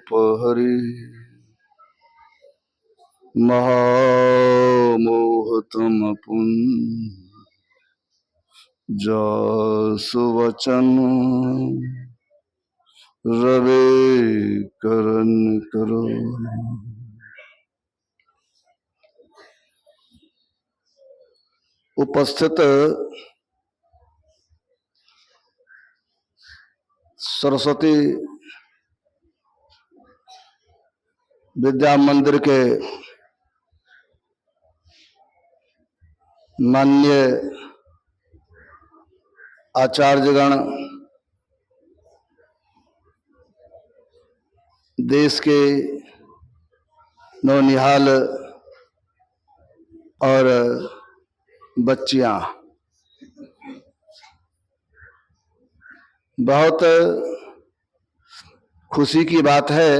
उपहरि महामोहतम जासु वचन रवे करन करो। उपस्थित सरस्वती विद्या मंदिर के माननीय आचार्यगण, देश के नौनिहाल और बच्चियां, बहुत खुशी की बात है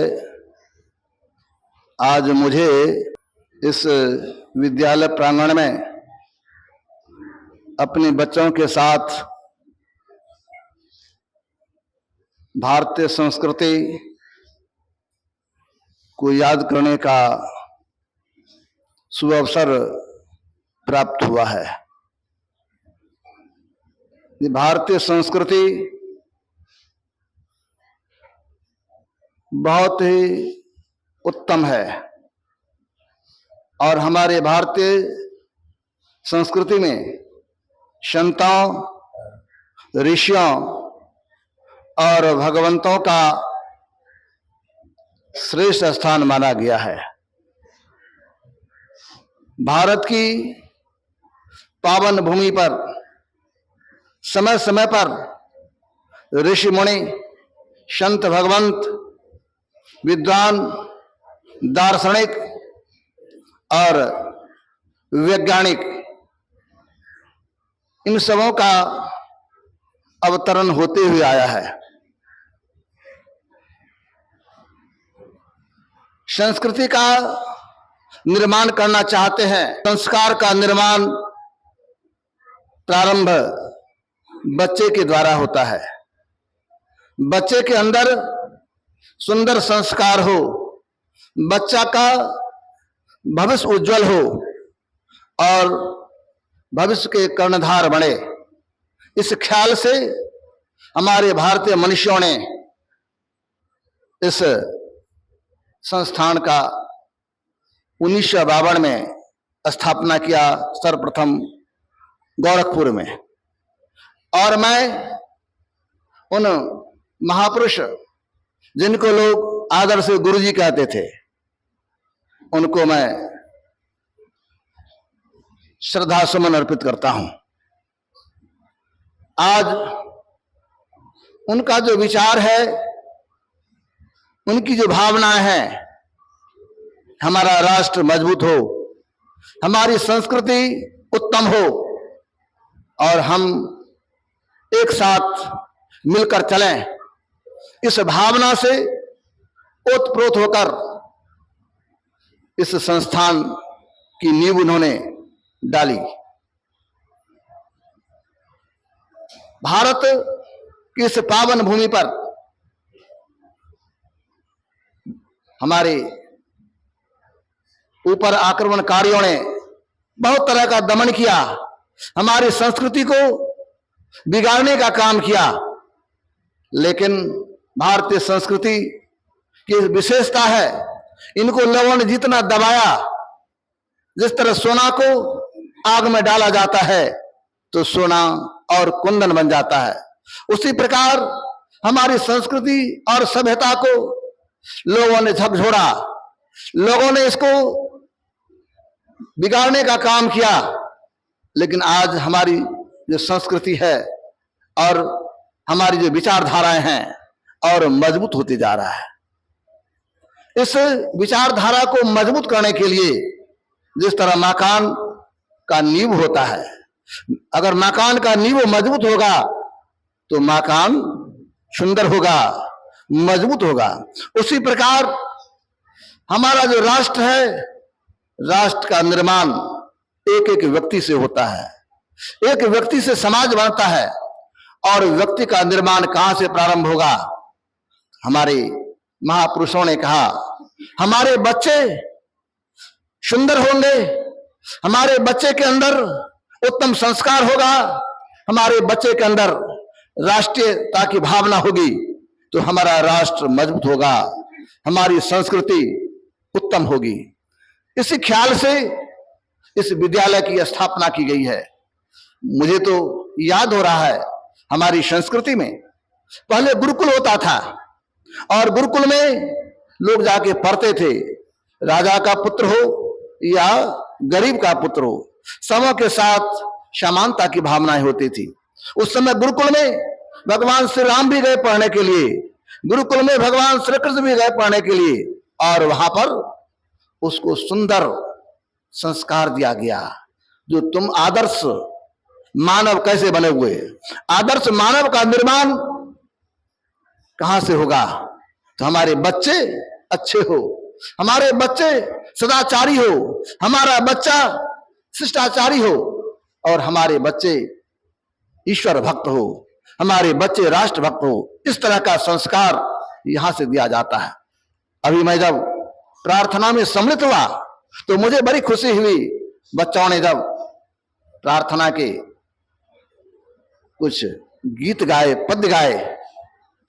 आज मुझे इस विद्यालय प्रांगण में अपने बच्चों के साथ भारतीय संस्कृति को याद करने का सुअवसर प्राप्त हुआ है। ये भारतीय संस्कृति बहुत ही उत्तम है और हमारे भारतीय संस्कृति में संतों, ऋषियों और भगवंतों का श्रेष्ठ स्थान माना गया है। भारत की पावन भूमि पर समय समय पर ऋषि मुनि, संत, भगवंत, विद्वान, दार्शनिक और वैज्ञानिक, इन सबों का अवतरण होते हुए आया है। संस्कृति का निर्माण करना चाहते हैं, संस्कार का निर्माण प्रारंभ बच्चे के द्वारा होता है। बच्चे के अंदर सुंदर संस्कार हो, बच्चा का भविष्य उज्जवल हो और भविष्य के कर्णधार बने, इस ख्याल से हमारे भारतीय मनुष्यों ने इस संस्थान का 1952 में स्थापना किया, सर्वप्रथम गोरखपुर में। और मैं उन महापुरुष जिनको लोग आदर से गुरुजी कहते थे, उनको मैं श्रद्धा सुमन अर्पित करता हूं। आज उनका जो विचार है, उनकी जो भावनाएं हैं, हमारा राष्ट्र मजबूत हो, हमारी संस्कृति उत्तम हो और हम एक साथ मिलकर चलें, इस भावना से ओतप्रोत होकर इस संस्थान की नींव उन्होंने डाली। भारत की इस पावन भूमि पर हमारे ऊपर आक्रमणकारियों ने बहुत तरह का दमन किया, हमारी संस्कृति को बिगाड़ने का काम किया, लेकिन भारतीय संस्कृति की विशेषता है, इनको लोगों ने जितना दबाया, जिस तरह सोना को आग में डाला जाता है तो सोना और कुंदन बन जाता है, उसी प्रकार हमारी संस्कृति और सभ्यता को लोगों ने झकझोरा, लोगों ने इसको बिगाड़ने का काम किया। लेकिन आज हमारी जो संस्कृति है और हमारी जो विचारधाराएं हैं और मजबूत होती जा रहा है। इस विचारधारा को मजबूत करने के लिए जिस तरह मकान का नींव होता है, अगर मकान का नींव मजबूत होगा तो मकान सुंदर होगा, मजबूत होगा। उसी प्रकार हमारा जो राष्ट्र है, राष्ट्र का निर्माण एक एक व्यक्ति से होता है, एक व्यक्ति से समाज बनता है। और व्यक्ति का निर्माण कहां से प्रारंभ होगा? हमारे महापुरुषों ने कहा हमारे बच्चे सुंदर होंगे, हमारे बच्चे के अंदर उत्तम संस्कार होगा, हमारे बच्चे के अंदर राष्ट्रीयता की भावना होगी तो हमारा राष्ट्र मजबूत होगा, हमारी संस्कृति उत्तम होगी। इसी ख्याल से इस विद्यालय की स्थापना की गई है। मुझे तो याद हो रहा है हमारी संस्कृति में पहले गुरुकुल होता था और गुरुकुल में लोग जाके पढ़ते थे, राजा का पुत्र हो या गरीब का पुत्र हो, समों के साथ समानता की भावनाएं होती थी। उस समय गुरुकुल में भगवान श्री राम भी गए पढ़ने के लिए, गुरुकुल में भगवान श्री कृष्ण भी गए पढ़ने के लिए, और वहां पर उसको सुंदर संस्कार दिया गया जो तुम आदर्श मानव कैसे बने हुए। आदर्श मानव का निर्माण कहां से होगा? तो हमारे बच्चे अच्छे हो, हमारे बच्चे सदाचारी हो, हमारा बच्चा शिष्टाचारी हो, और हमारे बच्चे ईश्वर भक्त हो, हमारे बच्चे राष्ट्र भक्त हो। इस तरह का संस्कार यहां से दिया जाता है। अभी मैं जब प्रार्थना में सम्मिलित हुआ तो मुझे बड़ी खुशी हुई। बच्चों ने जब प्रार्थना के कुछ गीत गाए, पद्य गाए,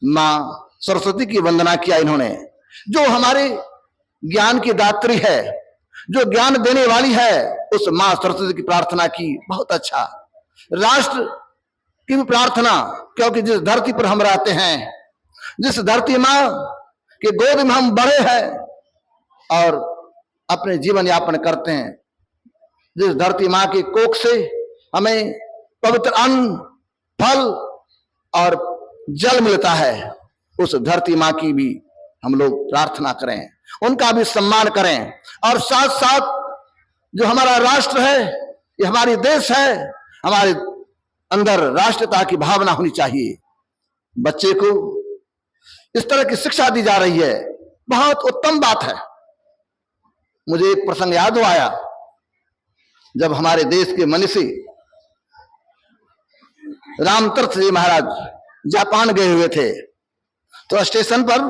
मां सरस्वती की वंदना किया इन्होंने, जो हमारे ज्ञान की दात्री है, जो ज्ञान देने वाली है, उस मां सरस्वती की प्रार्थना की। बहुत अच्छा। राष्ट्र की भी प्रार्थना, क्योंकि जिस धरती पर हम रहते हैं, जिस धरती मां के गोद में हम बड़े हैं और अपने जीवन यापन करते हैं, जिस धरती मां की कोख से हमें पवित्र अन्न, फल और जल मिलता है, उस धरती मां की भी हम लोग प्रार्थना करें, उनका भी सम्मान करें। और साथ साथ जो हमारा राष्ट्र है, ये हमारी देश है, हमारे अंदर राष्ट्रता की भावना होनी चाहिए। बच्चे को इस तरह की शिक्षा दी जा रही है, बहुत उत्तम बात है। मुझे एक प्रसंग याद आया, जब हमारे देश के मनीषी रामतीर्थ जी महाराज जापान गए हुए थे, तो स्टेशन पर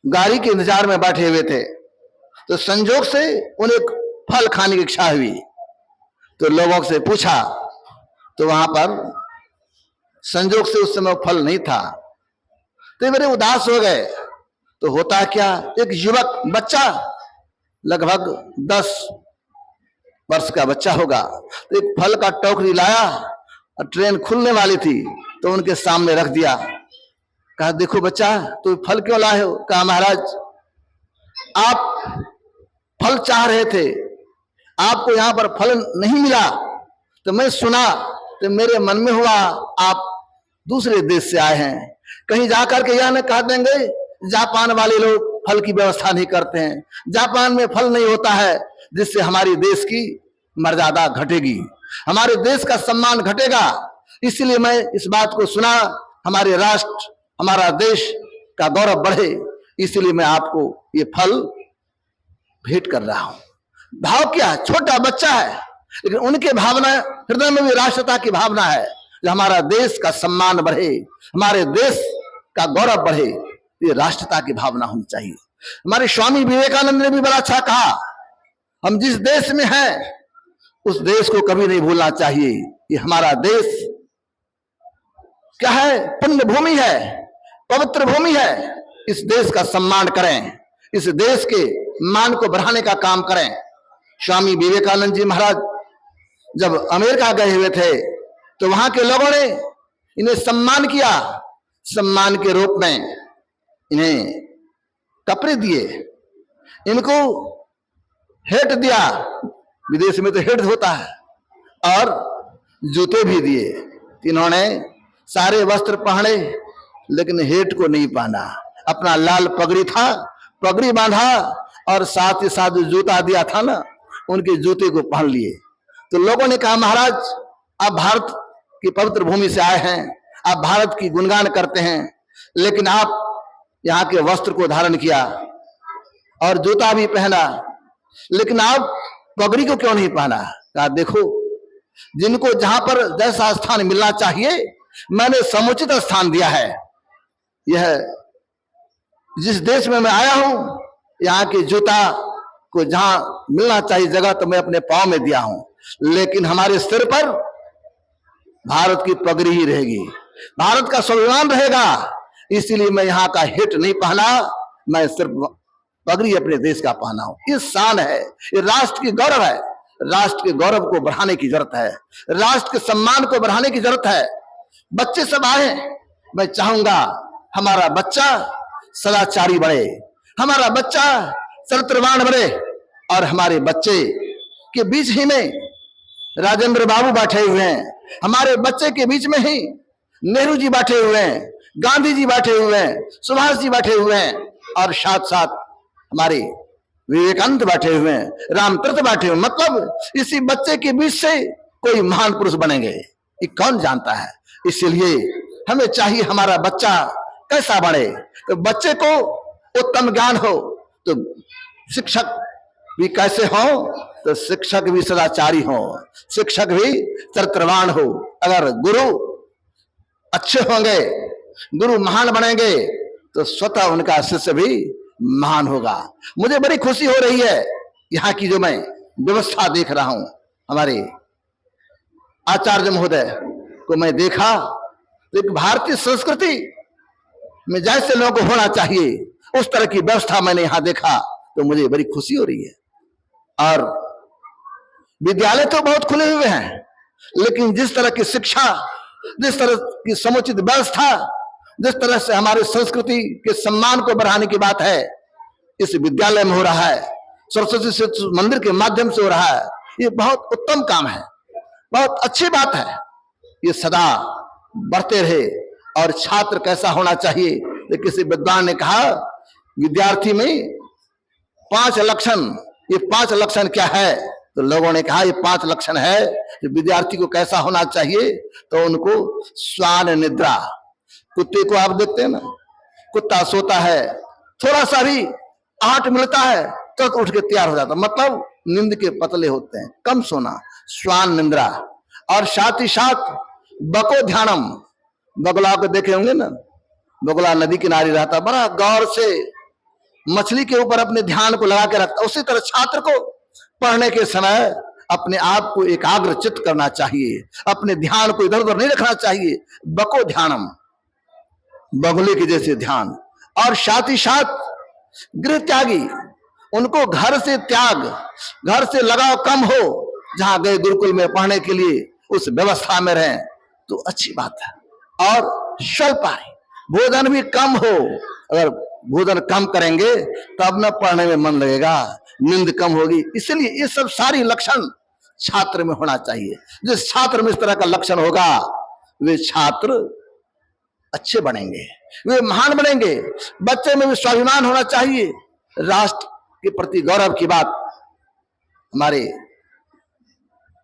गाड़ी के इंतजार में बैठे हुए थे, तो संजोग से उन्हें फल खाने की इच्छा हुई, तो लोगों से पूछा, तो वहां पर संजोग से उस समय फल नहीं था, तो मेरे उदास हो गए। तो होता क्या, एक युवक बच्चा लगभग 10 वर्ष का बच्चा होगा, तो एक फल का टोकरी लाया और ट्रेन खुलने वाली थी तो उनके सामने रख दिया। कहा, देखो बच्चा, तो फल क्यों लाए हो? कहा, महाराज आप फल चाह रहे थे, आपको यहां पर फल नहीं मिला, तो मैं सुना, तो मेरे मन में हुआ आप दूसरे देश से आए हैं, कहीं जाकर के यह न कह देंगे जापान वाले लोग फल की व्यवस्था नहीं करते हैं, जापान में फल नहीं होता है, जिससे हमारी देश की मर्यादा घटेगी, हमारे देश का सम्मान घटेगा। इसलिए मैं इस बात को सुना, हमारे राष्ट्र, हमारा देश का गौरव बढ़े, इसलिए मैं आपको ये फल भेंट कर रहा हूं। भाव क्या, छोटा बच्चा है, लेकिन उनके भावना, हृदय में भी राष्ट्रता की भावना है, जो हमारा देश का सम्मान बढ़े, हमारे देश का गौरव बढ़े, ये राष्ट्रता की भावना होनी चाहिए। हमारे स्वामी विवेकानंद ने भी बड़ा अच्छा कहा, हम जिस देश में हैं उस देश को कभी नहीं भूलना चाहिए। ये हमारा देश क्या है? पुण्य भूमि है, पवित्र भूमि है। इस देश का सम्मान करें, इस देश के मान को बढ़ाने का काम करें। स्वामी विवेकानंद जी महाराज जब अमेरिका गए हुए थे तो वहां के लोगों ने इन्हें सम्मान किया, सम्मान के रूप में इन्हें कपड़े दिए, इनको हेट दिया, विदेश में तो हेट होता है, और जूते भी दिए। इन्होंने सारे वस्त्र पहने लेकिन हेट को नहीं पहना, अपना लाल पगड़ी था, पगड़ी बांधा, और साथ ही साथ जो जूता दिया था ना, उनके जूते को पहन लिए। तो लोगों ने कहा, महाराज आप भारत की पवित्र भूमि से आए हैं, आप भारत की गुणगान करते हैं, लेकिन आप यहाँ के वस्त्र को धारण किया और जूता भी पहना, लेकिन आप पगड़ी को क्यों नहीं पहना? कहा, देखो जिनको जहां पर जैसा स्थान मिलना चाहिए मैंने समुचित स्थान दिया है। यह जिस देश में मैं आया हूं, यहाँ के जूता को जहां मिलना चाहिए जगह तो मैं अपने पांव में दिया हूं, लेकिन हमारे सिर पर भारत की पगड़ी ही रहेगी, भारत का स्वाभिमान रहेगा। इसीलिए मैं यहाँ का हिट नहीं पहना, मैं सिर्फ पगड़ी अपने देश का पहना हूं। ये शान है, ये राष्ट्र की गौरव है। राष्ट्र के गौरव को बढ़ाने की जरूरत है, राष्ट्र के सम्मान को बढ़ाने की जरूरत है। बच्चे सब आए, मैं चाहूंगा हमारा बच्चा सदाचारी बने, हमारा बच्चा चरित्रवान बने, और हमारे बच्चे के बीच ही में राजेंद्र बाबू बैठे हुए हैं, हमारे बच्चे के बीच में ही नेहरू जी बैठे हुए हैं, गांधी जी बैठे हुए हैं, सुभाष जी बैठे हुए हैं, और साथ साथ हमारे विवेकानंद बैठे हुए हैं, रामतीर्थ बैठे हुए हैं। मतलब इसी बच्चे के बीच से कोई महान पुरुष बनेंगे, ये कौन जानता है। इसलिए हमें चाहिए हमारा बच्चा कैसा बने, तो बच्चे को उत्तम ज्ञान हो, तो शिक्षक भी कैसे हो, तो शिक्षक भी सदाचारी हो, शिक्षक भी चरित्रवान हो। अगर गुरु अच्छे होंगे, गुरु महान बनेंगे, तो स्वतः उनका शिष्य भी महान होगा। मुझे बड़ी खुशी हो रही है यहाँ की जो मैं व्यवस्था देख रहा हूं, हमारे आचार्य महोदय को मैं देखा तो एक भारतीय संस्कृति में जैसे लोगों को होना चाहिए उस तरह की व्यवस्था मैंने यहां देखा, तो मुझे बड़ी खुशी हो रही है। और विद्यालय तो बहुत खुले हुए हैं, लेकिन जिस तरह की शिक्षा, जिस तरह की समुचित व्यवस्था, जिस तरह से हमारी संस्कृति के सम्मान को बढ़ाने की बात है, इस विद्यालय में हो रहा है, सरस्वती शिशु मंदिर के माध्यम से हो रहा है, ये बहुत उत्तम काम है, बहुत अच्छी बात है। ये सदा बढ़ते रहे। और छात्र कैसा होना चाहिए, तो किसी विद्वान ने कहा विद्यार्थी में 5 लक्षण, ये 5 लक्षण क्या है, तो लोगों ने कहा ये 5 लक्षण है कि विद्यार्थी को कैसा होना चाहिए, तो उनको श्वान निद्रा, कुत्ते को आप देखते हैं ना, कुत्ता सोता है, थोड़ा सा भी आहट मिलता है तो उठ के तैयार हो जाता, मतलब नींद के पतले होते हैं, कम सोना, श्वान निद्रा। और साथ ही साथ बको ध्यानम, बगुला को देखे होंगे ना, बगुला नदी किनारे रहता, बड़ा गौर से मछली के ऊपर अपने ध्यान को लगा के रखता। उसी तरह छात्र को पढ़ने के समय अपने आप को एकाग्र चित्त करना चाहिए, अपने ध्यान को इधर उधर नहीं रखना चाहिए, बको ध्यानम, बगुले के जैसे ध्यान। और साथ ही साथ गृह त्यागी, उनको घर से त्याग, घर से लगाव कम हो, जहां गए गुरुकुल में पढ़ने के लिए उस व्यवस्था में रहें तो अच्छी बात है। और स्वल्पाहारी, भोजन भी कम हो, अगर भोजन कम करेंगे तब न पढ़ने में मन लगेगा, नींद कम होगी। इसलिए ये सब सारी लक्षण छात्र में होना चाहिए। जिस छात्र में इस तरह का लक्षण होगा वे छात्र अच्छे बनेंगे, वे महान बनेंगे। बच्चे में भी स्वाभिमान होना चाहिए, राष्ट्र के प्रति गौरव की बात। हमारे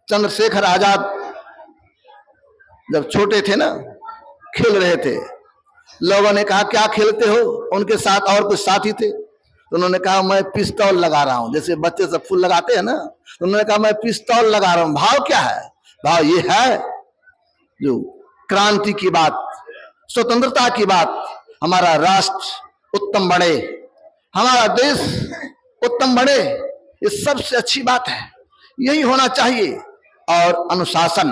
चंद्रशेखर आजाद जब छोटे थे ना, खेल रहे थे, लोगों ने कहा क्या खेलते हो, उनके साथ और कुछ साथी थे, तो उन्होंने कहा मैं पिस्तौल लगा रहा हूं, जैसे बच्चे सब फूल लगाते हैं ना, तो उन्होंने कहा मैं पिस्तौल लगा रहा हूं। भाव क्या है, भाव ये है जो क्रांति की बात, स्वतंत्रता की बात, हमारा राष्ट्र उत्तम बने, हमारा देश उत्तम बने, ये सबसे अच्छी बात है, यही होना चाहिए। और अनुशासन,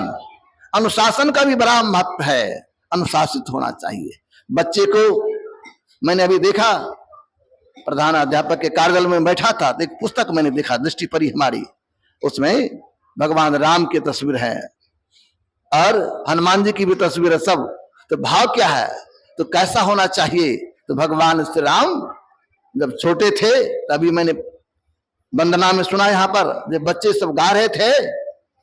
अनुशासन का भी बड़ा महत्व है, अनुशासित होना चाहिए। बच्चे को मैंने अभी देखा, प्रधान अध्यापक के कार्यालय में बैठा था, तो एक पुस्तक मैंने देखा, दृष्टि पड़ी हमारी, उसमें भगवान राम की तस्वीर है और हनुमान जी की भी तस्वीर है सब। तो भाव क्या है, तो कैसा होना चाहिए, तो भगवान श्री राम जब छोटे थे, तभी मैंने वंदना में सुना यहाँ पर जब बच्चे सब गा रहे थे,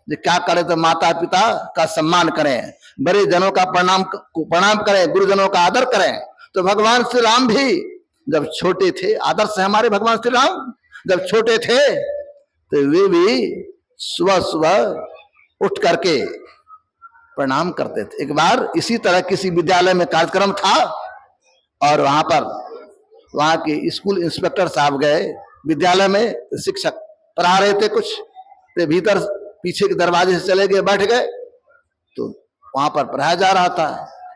जो क्या करें तो माता पिता का सम्मान करें, बड़े जनों का प्रणाम करें, गुरुजनों का आदर करें। तो भगवान श्री राम भी जब छोटे थे, आदर्श है हमारे भगवान श्री राम, जब छोटे थे तो वे भी सुबह सुबह उठ करके प्रणाम करते थे। एक बार इसी तरह किसी विद्यालय में कार्यक्रम था और वहां के स्कूल इंस्पेक्टर साहब गए विद्यालय में, तो शिक्षक पढ़ा रहे थे कुछ, तो भीतर पीछे के दरवाजे से चले गए, बैठ गए, तो वहां पर पढ़ाया जा रहा था।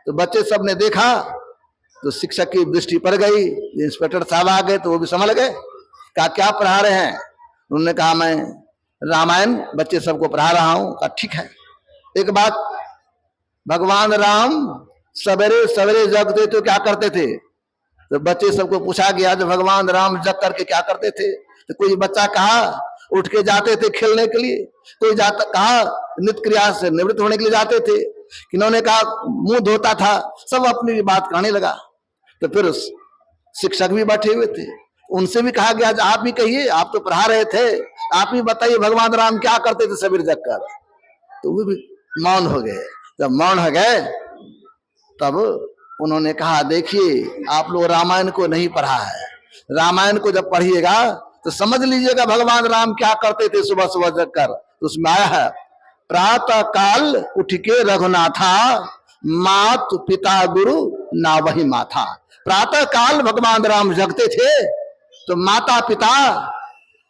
तो बच्चे सब ने देखा तो शिक्षक की दृष्टि पड़ गई, इंस्पेक्टर साहब आ गए तो वो भी समझ गए। कहा क्या पढ़ा रहे हैं? उन्होंने कहा मैं रामायण बच्चे सबको पढ़ा रहा हूं। कहा ठीक है। एक बात, भगवान राम सवेरे सवेरे जगते तो क्या करते थे? तो बच्चे सबको पूछा गया जो भगवान राम जग करके क्या करते थे? तो कोई बच्चा कहा उठ के जाते थे खेलने के लिए, कोई जाता कहा नित्य क्रिया से निवृत्त होने के लिए जाते थे, किन्होंने कहा मुंह धोता था। सब अपनी बात कहने लगा। तो फिर शिक्षक भी बैठे हुए थे, उनसे भी कहा गया आप भी कहिए, आप तो पढ़ा रहे थे, आप ही बताइए भगवान राम क्या करते थे सवेरे जग कर। तो वो भी मौन हो गए। जब मौन हो गए तब उन्होंने कहा देखिए आप लोग रामायण को नहीं पढ़ा है, रामायण को जब पढ़िएगा तो समझ लीजिएगा भगवान राम क्या करते थे सुबह सुबह जग कर। तो उसमें आया है प्रातः काल उठ के रघुनाथा, मात पिता गुरु ना वही माथा। प्रातः काल भगवान राम जगते थे तो माता पिता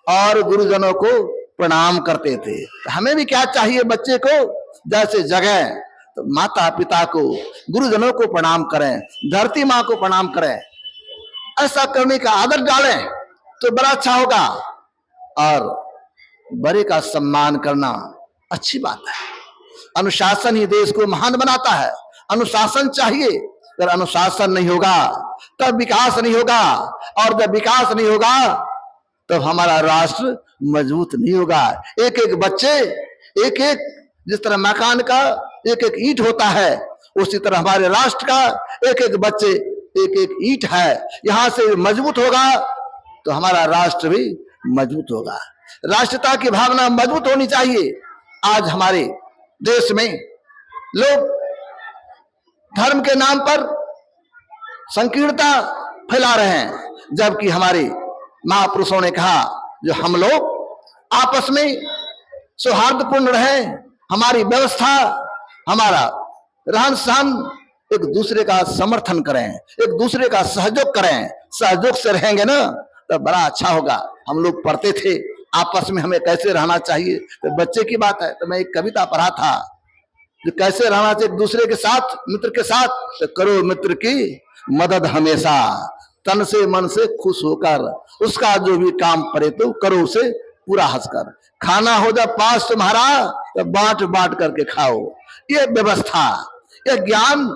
और गुरुजनों को प्रणाम करते थे। हमें भी क्या चाहिए बच्चे को, जैसे जगह तो माता पिता को गुरुजनों को प्रणाम करें, धरती माँ को प्रणाम करें, ऐसा करने का आदत डालें तो बड़ा अच्छा होगा। और बड़े का सम्मान करना अच्छी बात है। अनुशासन ही देश को महान बनाता है। अनुशासन चाहिए, अगर अनुशासन नहीं होगा तब विकास नहीं होगा, और जब विकास नहीं होगा तब हमारा राष्ट्र मजबूत नहीं होगा। एक एक बच्चे, एक एक जिस तरह मकान का एक एक ईंट होता है, उसी तरह हमारे राष्ट्र का एक एक बच्चे एक एक ईंट है। यहां से मजबूत होगा तो हमारा राष्ट्र भी मजबूत होगा। राष्ट्रता की भावना मजबूत होनी चाहिए। आज हमारे देश में लोग धर्म के नाम पर संकीर्णता फैला रहे हैं, जबकि हमारे महापुरुषों ने कहा जो हम लोग आपस में सौहार्दपूर्ण रहे, हमारी व्यवस्था, हमारा रहन सहन एक दूसरे का समर्थन करें, एक दूसरे का सहयोग करें, सहयोग से रहेंगे ना तो बड़ा अच्छा होगा। हम लोग पढ़ते थे आपस में हमें कैसे रहना चाहिए, तो बच्चे की बात है तो मैं एक कविता पढ़ा था जो कैसे रहना चाहिए एक दूसरे के साथ, मित्र के साथ। तो करो मित्र की मदद हमेशा, तन से मन से खुश होकर, उसका जो भी काम पड़े तो करो उसे पूरा हंसकर, खाना हो जब पास तुम्हारा तो बांट बांट करके खाओ। ये व्यवस्था, ये ज्ञान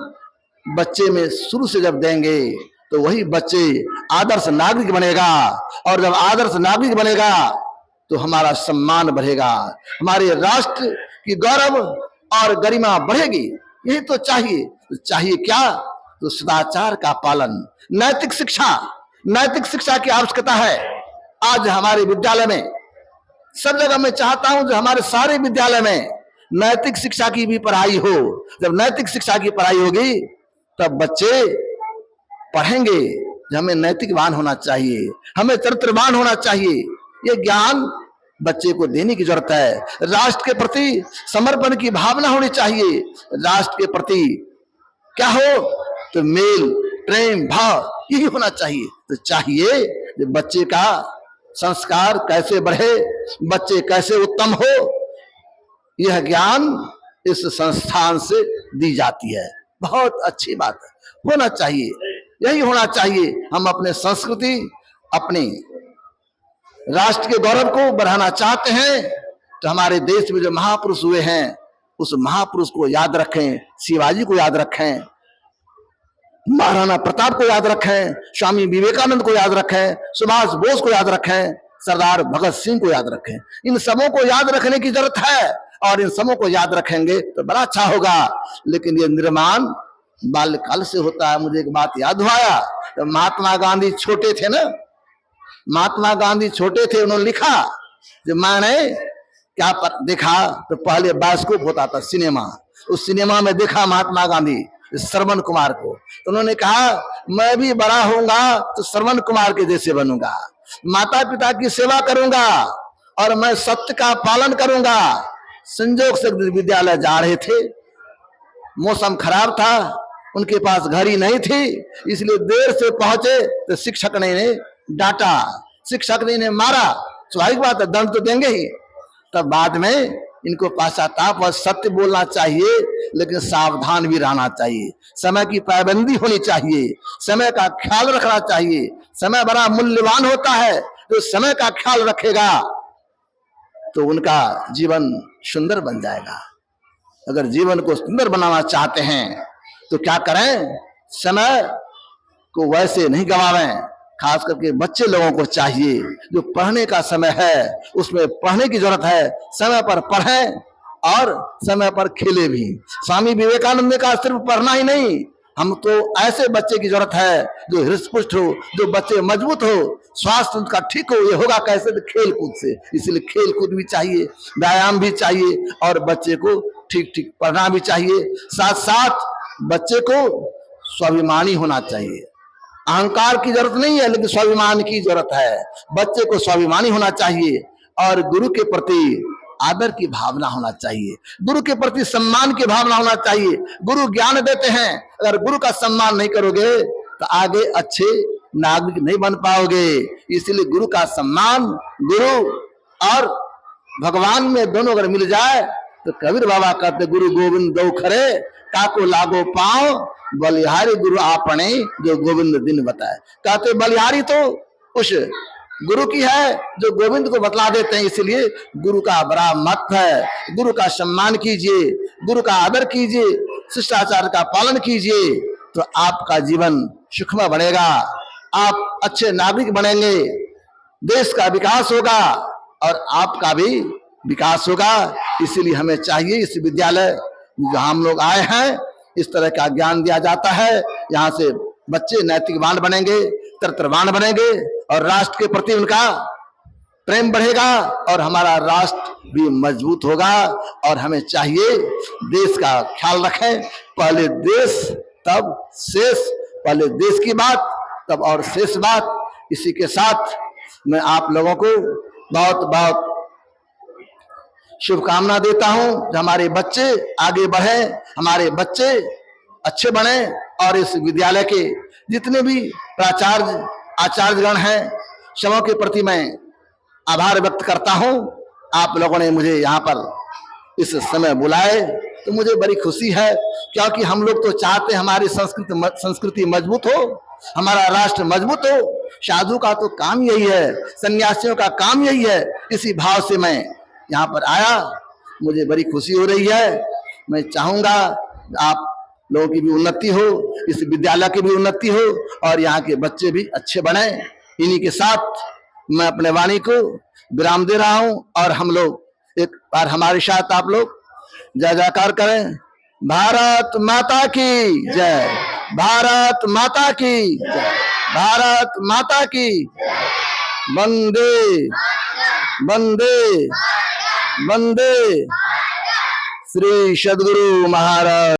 बच्चे में शुरू से जब देंगे तो वही बच्चे आदर्श नागरिक बनेगा, और जब आदर्श नागरिक बनेगा तो हमारा सम्मान बढ़ेगा, हमारे राष्ट्र की गौरव और गरिमा बढ़ेगी। यही तो चाहिए। तो चाहिए क्या? तो सदाचार का पालन, नैतिक शिक्षा, नैतिक शिक्षा की आवश्यकता है। आज हमारे विद्यालय में, सब जगह मैं चाहता हूं जो हमारे सारे विद्यालय में नैतिक शिक्षा की भी पढ़ाई हो। जब नैतिक शिक्षा की पढ़ाई होगी तब बच्चे पढ़ेंगे जो हमें नैतिकवान होना चाहिए, हमें चरित्रवान होना चाहिए। ये ज्ञान बच्चे को देने की जरूरत है। राष्ट्र के प्रति समर्पण की भावना होनी चाहिए। राष्ट्र के प्रति क्या हो तो मेल, प्रेम, भाव यही होना चाहिए। तो चाहिए कि बच्चे का संस्कार कैसे बढ़े, बच्चे कैसे उत्तम हो, यह ज्ञान इस संस्थान से दी जाती है। बहुत अच्छी बात है, होना चाहिए, यही होना चाहिए। हम अपने संस्कृति, अपने राष्ट्र के गौरव को बढ़ाना चाहते हैं तो हमारे देश में जो महापुरुष हुए हैं उस महापुरुष को याद रखें। शिवाजी को याद रखें, महाराणा प्रताप को याद रखें, स्वामी विवेकानंद को याद रखें, सुभाष बोस को याद रखें, सरदार भगत सिंह को याद रखें। इन सबों को याद रखने की जरूरत है, और इन सबों को याद रखेंगे तो बड़ा अच्छा होगा। लेकिन ये निर्माण बाल्यकाल से होता है। मुझे एक बात याद हुआ, तो महात्मा गांधी छोटे थे ना, महात्मा गांधी छोटे थे, उन्होंने लिखा जो मैंने क्या देखा, तो पहले बायोस्कोप होता था सिनेमा, उस सिनेमा में देखा महात्मा गांधी श्रवण कुमार को, तो उन्होंने कहा मैं भी बड़ा होऊंगा तो श्रवण कुमार के जैसे बनूंगा, माता पिता की सेवा करूंगा और मैं सत्य का पालन करूंगा। संजोग से विद्यालय जा रहे थे, मौसम खराब था, उनके पास घड़ी नहीं थी, इसलिए देर से पहुंचे तो शिक्षक ने डांटा, शिक्षक ने मारा। स्वाभाविक बात है, दंड तो देंगे ही। तब बाद में इनको पश्चाताप और सत्य बोलना चाहिए, लेकिन सावधान भी रहना चाहिए। समय की पाबंदी होनी चाहिए, समय का ख्याल रखना चाहिए। समय बड़ा मूल्यवान होता है। जो समय का ख्याल रखेगा तो उनका जीवन सुंदर बन जाएगा। अगर जीवन को सुंदर बनाना चाहते हैं तो क्या करें? समय को वैसे नहीं गवावें। खास करके बच्चे लोगों को चाहिए, जो पढ़ने का समय है उसमें पढ़ने की जरूरत है, समय पर पढ़ें और समय पर खेले भी। स्वामी विवेकानंद ने कहा सिर्फ पढ़ना ही नहीं, हम तो ऐसे बच्चे की जरूरत है जो हृष्ट-पुष्ट हो, जो बच्चे मजबूत हो, स्वास्थ्य उनका ठीक हो। ये होगा कैसे? तो खेल कूद से। इसलिए खेल कूद भी चाहिए, व्यायाम भी चाहिए और बच्चे को ठीक ठीक पढ़ना भी चाहिए। साथ साथ बच्चे को स्वाभिमानी होना चाहिए। अहंकार की जरूरत नहीं है, लेकिन स्वाभिमान की जरूरत है। बच्चे को स्वाभिमानी होना चाहिए और गुरु के प्रति आदर की भावना होना चाहिए, गुरु के प्रति सम्मान की भावना होना चाहिए। गुरु ज्ञान देते हैं, अगर गुरु का सम्मान नहीं करोगे तो आगे अच्छे नागरिक नहीं बन पाओगे। इसलिए गुरु का सम्मान, गुरु और भगवान में दोनों अगर मिल जाए तो कबीर बाबा कहते गुरु गोविंद दो खरे, काको लागो पाओ, बलिहारी गुरु आपने जो गोविंद दिन बताए। कहते बलिहारी तो उस गुरु की है जो गोविंद को बतला देते हैं। इसलिए गुरु का बड़ा महत्व है। गुरु का सम्मान कीजिए, गुरु का आदर कीजिए, शिष्टाचार का पालन कीजिए, तो आपका जीवन सुखमय बनेगा, आप अच्छे नागरिक बनेंगे, देश का विकास होगा और आपका भी विकास होगा। इसीलिए हमें चाहिए इस विद्यालय जहां हम लोग आए हैं इस तरह का ज्ञान दिया जाता है। यहाँ से बच्चे नैतिकवान बनेंगे, चरित्रवान बनेंगे और राष्ट्र के प्रति उनका प्रेम बढ़ेगा और हमारा राष्ट्र भी मजबूत होगा। और हमें चाहिए देश का ख्याल रखें, पहले देश तब शेष, पहले देश की बात तब और शेष बात। इसी के साथ मैं आप लोगों को बहुत बहुत शुभकामना देता हूं। हमारे बच्चे आगे बढ़े, हमारे बच्चे अच्छे बने और इस विद्यालय के जितने भी प्राचार्य आचार्यगण हैं सबों के प्रति मैं आभार व्यक्त करता हूं। आप लोगों ने मुझे यहाँ पर इस समय बुलाए तो मुझे बड़ी खुशी है, क्योंकि हम लोग तो चाहते हैं हमारी संस्कृति मजबूत हो, हमारा राष्ट्र मजबूत हो। साधु का तो काम यही है, सन्यासियों का काम यही है। इसी भाव से मैं यहाँ पर आया, मुझे बड़ी खुशी हो रही है। मैं चाहूंगा आप लोगों की भी उन्नति हो, इस विद्यालय की भी उन्नति हो और यहाँ के बच्चे भी अच्छे बने। इन्हीं के साथ मैं अपने वाणी को विराम दे रहा हूं और हम लोग एक बार हमारे साथ आप लोग जय जयकार करें। भारत माता की जय, भारत माता की जय, भारत माता की वंदे वंदे वंदे। श्री सद्गुरु महाराज।